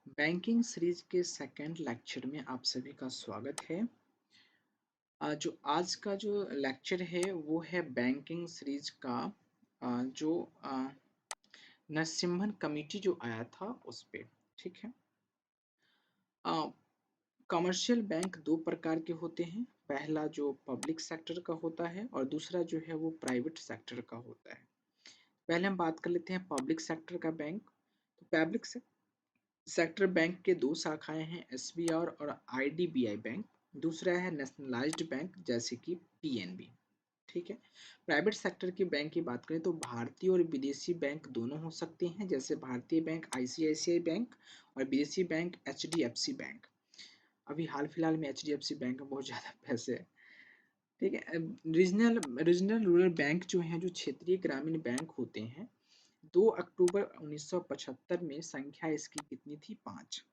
Banking series के second lecture में आप सभी का स्वागत है। जो आज का जो लेक्चर है वो है बैंकिंग सीरीज का जो नरसिम्हन कमेटी जो आया था उस पे। ठीक है। कमर्शियल बैंक दो प्रकार के होते हैं। पहला जो पब्लिक सेक्टर का होता है और दूसरा जो है वो प्राइवेट सेक्टर का होता है। पहले हम बात कर लेते हैं पब्लिक सेक्टर का बैंक। तो पब्लिक सेक्टर बैंक के दो शाखाएं हैं, एसबीआई और आईडीबीआई बैंक। दूसरा है नेशनलाइज्ड बैंक जैसे कि पीएनबी। ठीक है। प्राइवेट सेक्टर के बैंक की बात करें तो भारतीय और विदेशी बैंक दोनों हो सकते हैं, जैसे भारतीय बैंक आईसीआईसीआई बैंक और विदेशी बैंक एचडीएफसी बैंक। अभी हाल फिलहाल में एचडीएफसी बैंक में बहुत ज़्यादा पैसे है। ठीक है। रीजनल रीजनल रूरल बैंक जो हैं, जो क्षेत्रीय ग्रामीण बैंक होते हैं, 2 अक्टूबर 1975 में संख्या इसकी कितनी थी? 5।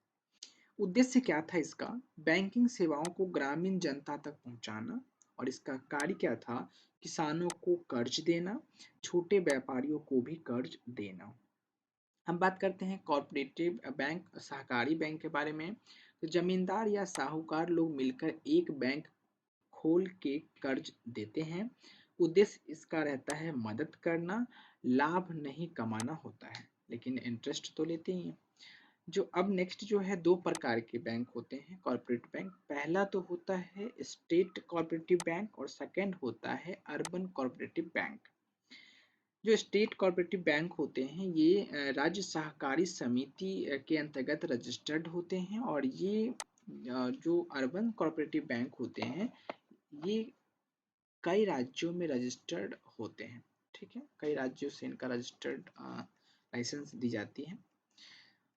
उद्देश्य क्या था इसका? बैंकिंग सेवाओं को ग्रामीण जनता तक पहुंचाना। और इसका कार्य क्या था? किसानों को कर्ज देना, छोटे व्यापारियों को भी कर्ज देना। हम बात करते हैं कॉर्पोरेटिव बैंक, सहकारी बैंक के बारे में। तो जमींदार या साहूकार लोग मिलकर एक बैंक खोल के कर्ज देते हैं। उद्देश्य इसका रहता है मदद करना, लाभ नहीं कमाना होता है, लेकिन इंटरेस्ट तो लेते ही हैं। जो अब नेक्स्ट जो है, दो प्रकार के बैंक होते हैं कॉर्पोरेट बैंक। पहला तो होता है स्टेट कॉर्पोरेटिव बैंक और सेकंड होता है अर्बन कॉर्पोरेटिव बैंक। जो स्टेट कॉर्पोरेटिव बैंक होते हैं ये राज्य सहकारी समिति के अंतर्गत रजिस्टर्ड होते हैं, और ये जो अर्बन कॉर्पोरेटिव बैंक होते हैं ये कई राज्यों में रजिस्टर्ड होते हैं। ठीक है। कई राज्यों से इनका रजिस्टर्ड लाइसेंस दी जाती है।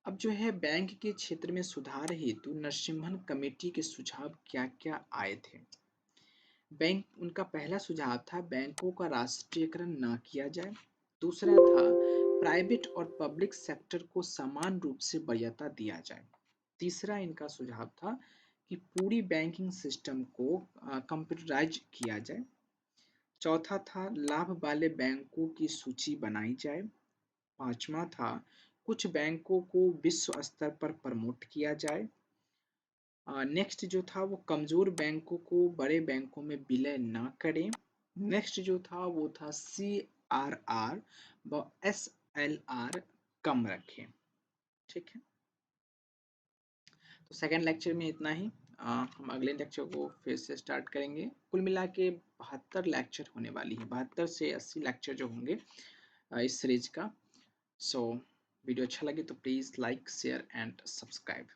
अब जो है बैंक के क्षेत्र में सुधार हेतु नरसिम्हन कमेटी के सुझाव क्या क्या आए थे? बैंक उनका पहला सुझाव था बैंकों का राष्ट्रीयकरण न किया जाए। दूसरा था प्राइवेट और पब्लिक सेक्टर को समान रूप से वरीयता दिया जाए। तीसरा इनका सुझाव था कि पूरी बैंकिंग सिस्टम को कंप्यूटराइज किया जाए। चौथा था लाभ वाले बैंकों की सूची बनाई जाए। पांचवा था कुछ बैंकों को विश्व स्तर पर प्रमोट किया जाए। नेक्स्ट जो था वो कमजोर बैंकों को बड़े बैंकों में विलय न करें। नेक्स्ट जो था वो था CRR व SLR कम रखें। ठीक है। तो सेकेंड लेक्चर में इतना ही। हम अगले लेक्चर को फिर से स्टार्ट करेंगे। कुल मिला के 72 लेक्चर होने वाली है, 72 से 80 लेक्चर जो होंगे इस सीरीज का। सो वीडियो अच्छा लगे तो please like share and subscribe.